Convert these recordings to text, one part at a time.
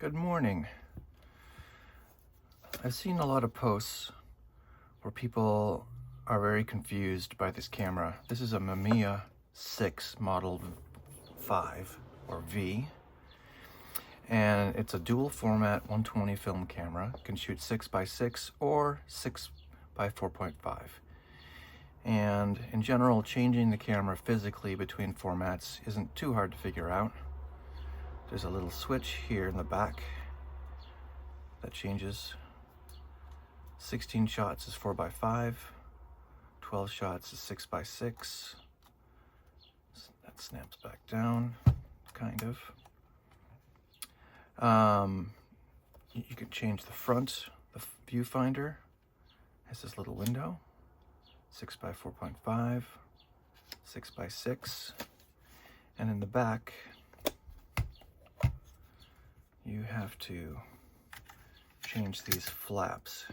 Good morning. I've seen a lot of posts where people are very confused by this camera. This is a Mamiya 6 Model 5 or V, and it's a dual format 120 film camera. It can shoot 6x6 or 6x4.5. And in general, changing the camera physically between formats isn't too hard to figure out. There's a little switch here in the back that changes. 16 shots is 4x5, 12 shots is 6x6. That snaps back down, kind of. You can change the front. The viewfinder has this little window, 6x4.5, 6x6, and in the back, you have to change these flaps,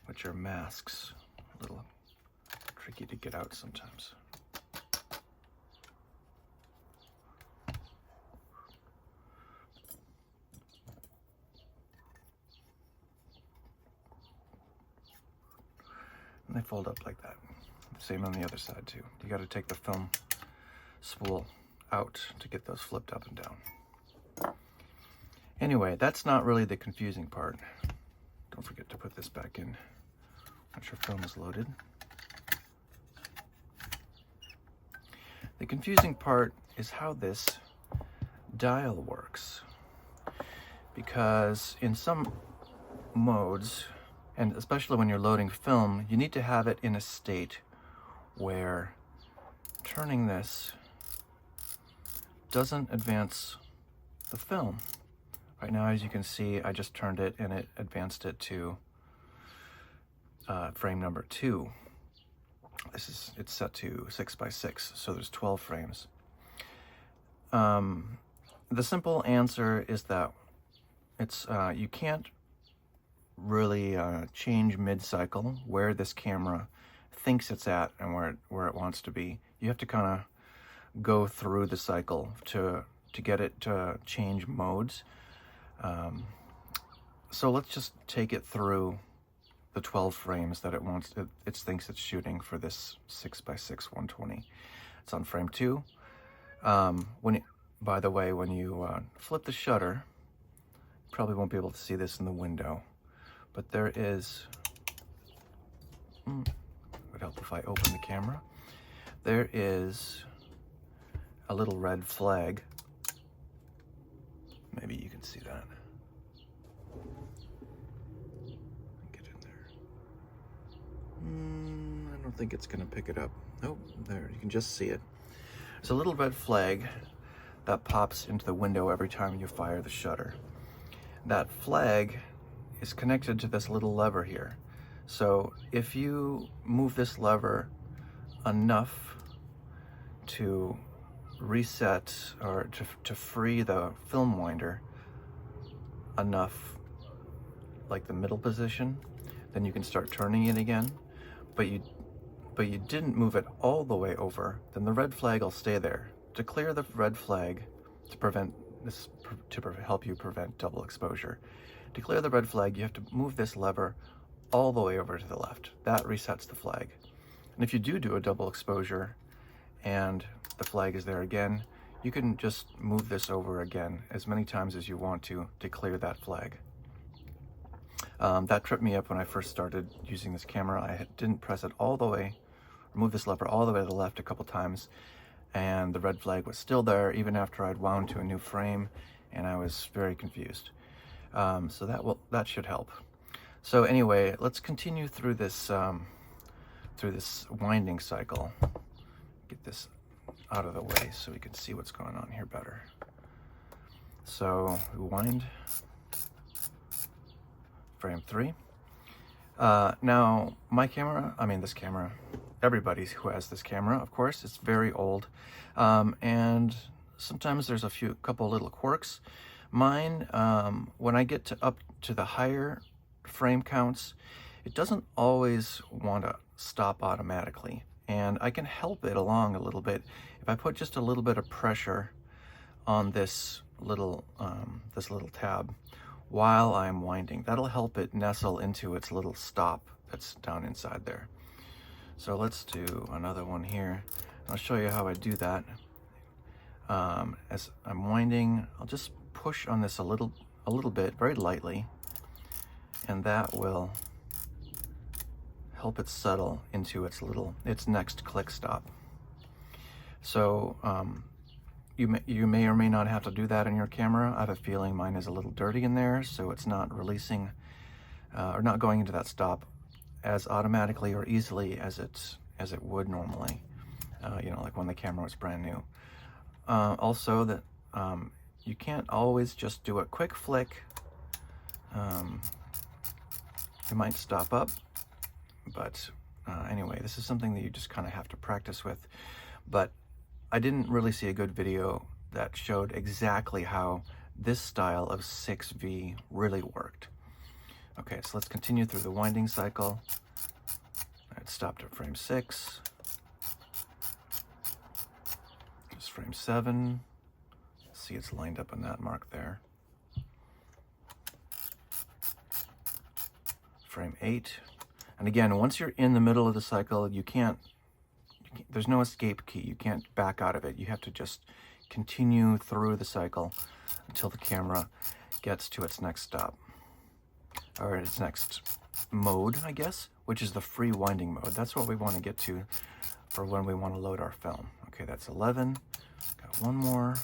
which are masks. A little tricky to get out sometimes. And they fold up like that. Same on the other side too. You got to take the film spool out to get those flipped up and down. Anyway, that's not really the confusing part. Don't forget to put this back in once your film is loaded. The confusing part is how this dial works. Because in some modes, and especially when you're loading film, you need to have it in a state where turning this doesn't advance the film. Right now, as you can see, I just turned it and it advanced it to frame number 2. It's set to 6x6, so there's 12 frames. The simple answer is that it's you can't really change mid-cycle where this camera thinks it's at and where it wants to be. You have to kind of go through the cycle to get it to change modes. So let's just take it through the 12 frames that it thinks it's shooting for this 6x6 120. It's on frame 2. By the way, when you flip the shutter, you probably won't be able to see this in the window, but there is, it would help if I open the camera. There is a little red flag. Maybe you can see that. Get in there. I don't think it's gonna pick it up. Oh, there, you can just see it. There's a little red flag that pops into the window every time you fire the shutter. That flag is connected to this little lever here. So if you move this lever enough to reset or to free the film winder enough, like the middle position, then you can start turning it again. But you didn't move it all the way over, then the red flag will stay there. To clear the red flag, to prevent this, to help you prevent double exposure, to clear the red flag, you have to move this lever all the way over to the left. That resets the flag. And if you do a double exposure and the flag is there again, you can just move this over again as many times as you want to clear that flag. That tripped me up when I first started using this camera. I didn't press it all the way, move this lever all the way to the left a couple times, and the red flag was still there even after I'd wound to a new frame, and I was very confused. So that should help. So anyway, let's continue through this winding cycle. Get this out of the way so we can see what's going on here better. So we wind frame 3. Now my camera, this camera, everybody who has this camera, of course, it's very old, and sometimes there's a couple little quirks. Mine, when I get up to the higher frame counts, it doesn't always want to stop automatically, and I can help it along a little bit if I put just a little bit of pressure on this little tab while I'm winding. That'll help it nestle into its little stop that's down inside there. So let's do another one here. I'll show you how I do that. As I'm winding, I'll just push on this a little bit, very lightly, and that will help it settle into its next click stop. So you may or may not have to do that in your camera. I have a feeling mine is a little dirty in there, so it's not releasing or not going into that stop as automatically or easily as it would normally. You know, like when the camera was brand new. Also, that you can't always just do a quick flick. You might stop up, but anyway, this is something that you just kind of have to practice with. But I didn't really see a good video that showed exactly how this style of 6V really worked. Okay, so let's continue through the winding cycle. It stopped at frame 6. It's frame 7. See, it's lined up on that mark there. Frame 8. And again, once you're in the middle of the cycle, there's no escape key. You can't back out of it. You have to just continue through the cycle until the camera gets to its next stop, or its next mode, I guess, which is the free winding mode. That's what we want to get to for when we want to load our film. Okay, that's 11. Got one more.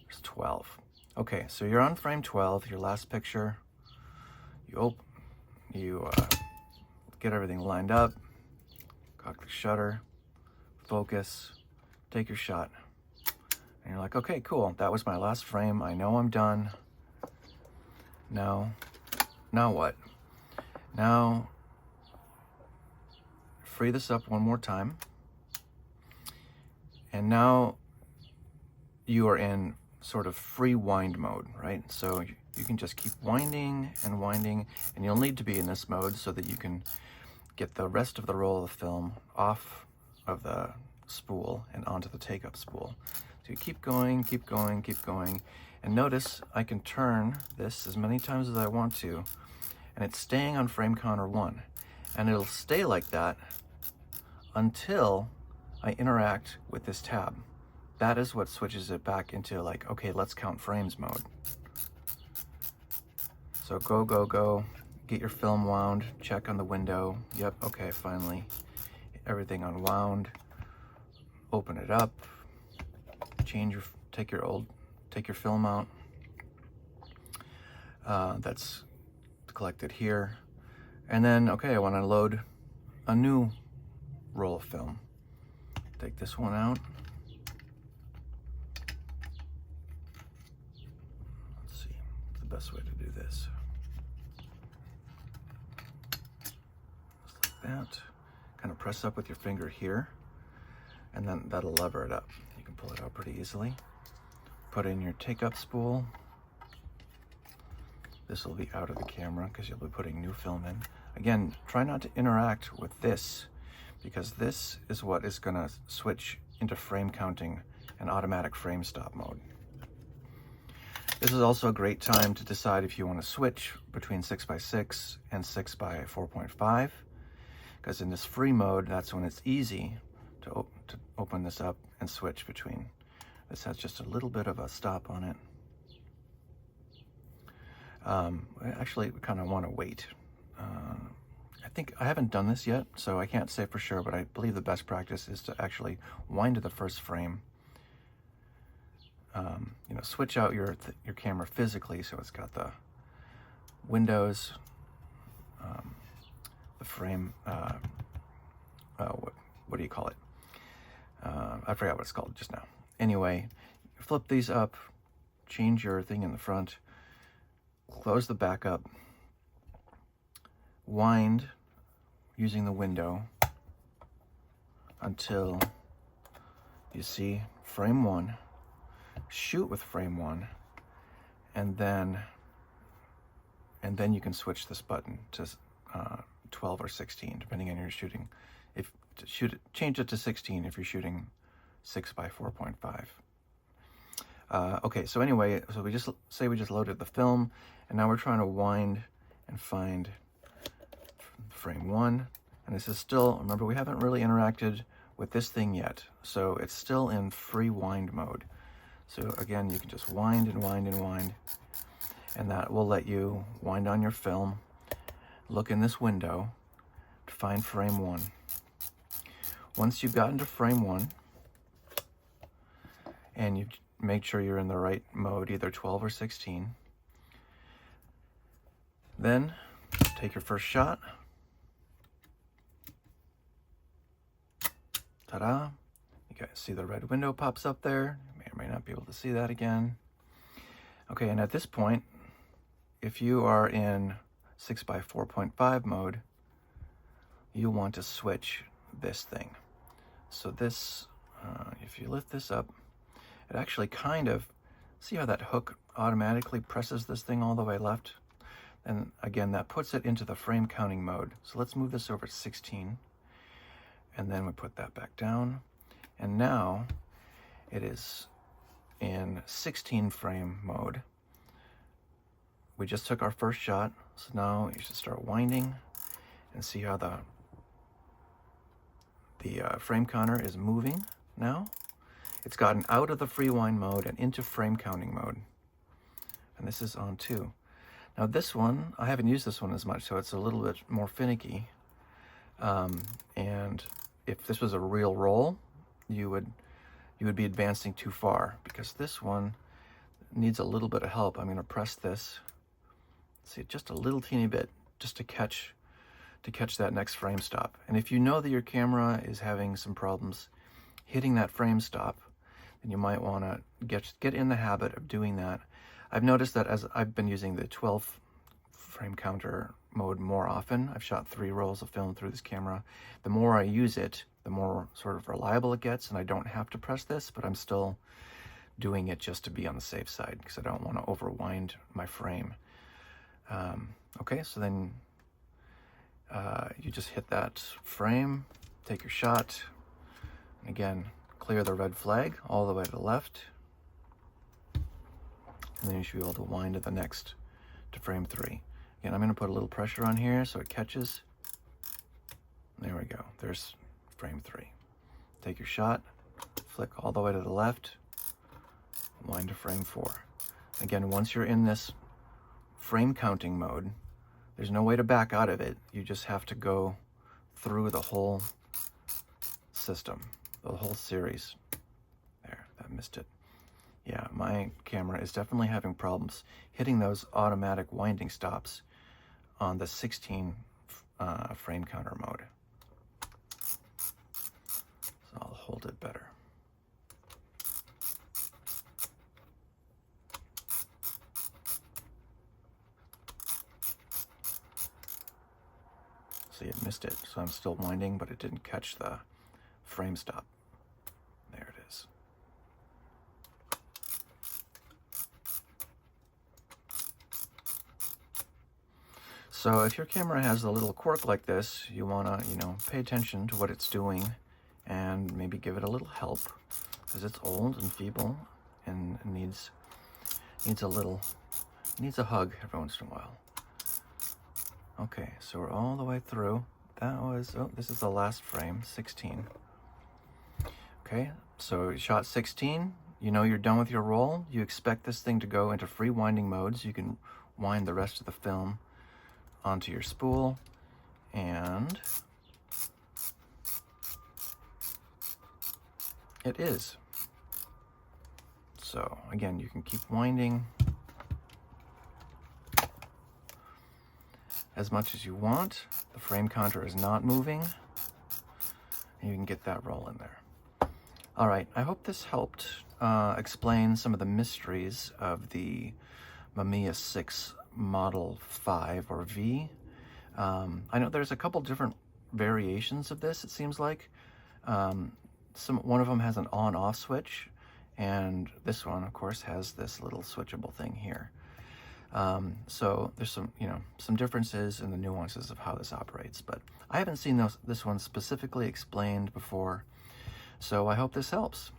There's 12. Okay, so you're on frame 12, your last picture. You get everything lined up, cock the shutter, focus, take your shot. And you're like, okay, cool, that was my last frame. I know I'm done. Now what? Now, free this up one more time. And now you are in sort of free wind mode, right? So you can just keep winding and winding, and you'll need to be in this mode so that you can get the rest of the roll of film off of the spool and onto the take-up spool. So you keep going, keep going, keep going, and notice I can turn this as many times as I want to, and it's staying on frame counter 1, and it'll stay like that until I interact with this tab. That is what switches it back into like, okay, let's count frames mode. So go, go, go, get your film wound, check on the window. Yep, okay, finally, everything unwound. Open it up, take your film out. That's collected here. And then, okay, I wanna load a new roll of film. Take this one out. Let's see, what's the best way to do this? Just like that. Kind of press up with your finger here, and then that'll lever it up. You can pull it out pretty easily. Put in your take-up spool. This will be out of the camera because you'll be putting new film in. Again, try not to interact with this, because this is what is gonna switch into frame counting and automatic frame stop mode. This is also a great time to decide if you want to switch between 6x6 and 6x4.5, because in this free mode, that's when it's easy to open this up and switch between. This has just a little bit of a stop on it. Actually, we kind of want to wait. I think I haven't done this yet, so I can't say for sure, but I believe the best practice is to actually wind to the first frame. You know, switch out your camera physically, so it's got the windows, the frame. What do you call it? I forgot what it's called just now. Anyway, flip these up, change your thing in the front, close the back up, wind using the window until you see frame 1, shoot with frame 1, and then you can switch this button to 12 or 16, depending on your shooting. Change it to 16 if you're shooting 6x4.5. Okay, so anyway, so we just loaded the film, and now we're trying to wind and find frame 1. And this is still, remember, we haven't really interacted with this thing yet, so it's still in free wind mode. So again, you can just wind and wind and wind, and that will let you wind on your film, look in this window to find frame 1. Once you've gotten to frame 1, and you've made sure you're in the right mode, either 12 or 16, then take your first shot. Ta-da! You guys see the red window pops up there. You may or may not be able to see that again. Okay, and at this point, if you are in 6x4.5 mode, you'll want to switch this thing. So this, if you lift this up, it actually kind of, see how that hook automatically presses this thing all the way left? And again, that puts it into the frame counting mode. So let's move this over to 16. And then we put that back down. And now it is in 16 frame mode. We just took our first shot. So now you should start winding and see how the frame counter is moving now. It's gotten out of the free wind mode and into frame counting mode. And this is on 2. Now this one, I haven't used this one as much, so it's a little bit more finicky. And if this was a real roll, you would be advancing too far, because this one needs a little bit of help. I'm going to press this, see, just a little teeny bit, just to catch that next frame stop. And if you know that your camera is having some problems hitting that frame stop, then you might want to get in the habit of doing that. I've noticed that as I've been using the 12 frame counter mode more often, I've shot 3 rolls of film through this camera. The more I use it, the more sort of reliable it gets, and I don't have to press this, but I'm still doing it just to be on the safe side, because I don't want to overwind my frame. Okay, so then you just hit that frame, take your shot, and again, clear the red flag all the way to the left, and then you should be able to wind to the next, to frame 3. Again, I'm going to put a little pressure on here so it catches. There we go. There's frame 3. Take your shot, flick all the way to the left, wind to frame 4. Again, once you're in this frame counting mode, there's no way to back out of it. You just have to go through the whole system, the whole series. There, that missed it. Yeah, my camera is definitely having problems hitting those automatic winding stops on the 16 frame counter mode. So I'll hold it better. See, it missed it, so I'm still winding, but it didn't catch the frame stop. There it is. So if your camera has a little quirk like this, you want to, pay attention to what it's doing and maybe give it a little help, because it's old and feeble and needs a hug every once in a while. Okay, so we're all the way through. That was, this is the last frame, 16. Okay, so shot 16, you know you're done with your roll. You expect this thing to go into free winding mode so you can wind the rest of the film onto your spool, and it is. So again, you can keep winding as much as you want. The frame counter is not moving, and you can get that roll in there. All right, I hope this helped explain some of the mysteries of the Mamiya 6 Model 5 or V. I know there's a couple different variations of this, it seems like. One of them has an on-off switch, and this one, of course, has this little switchable thing here. So there's some differences in the nuances of how this operates, but I haven't seen this one specifically explained before, so I hope this helps.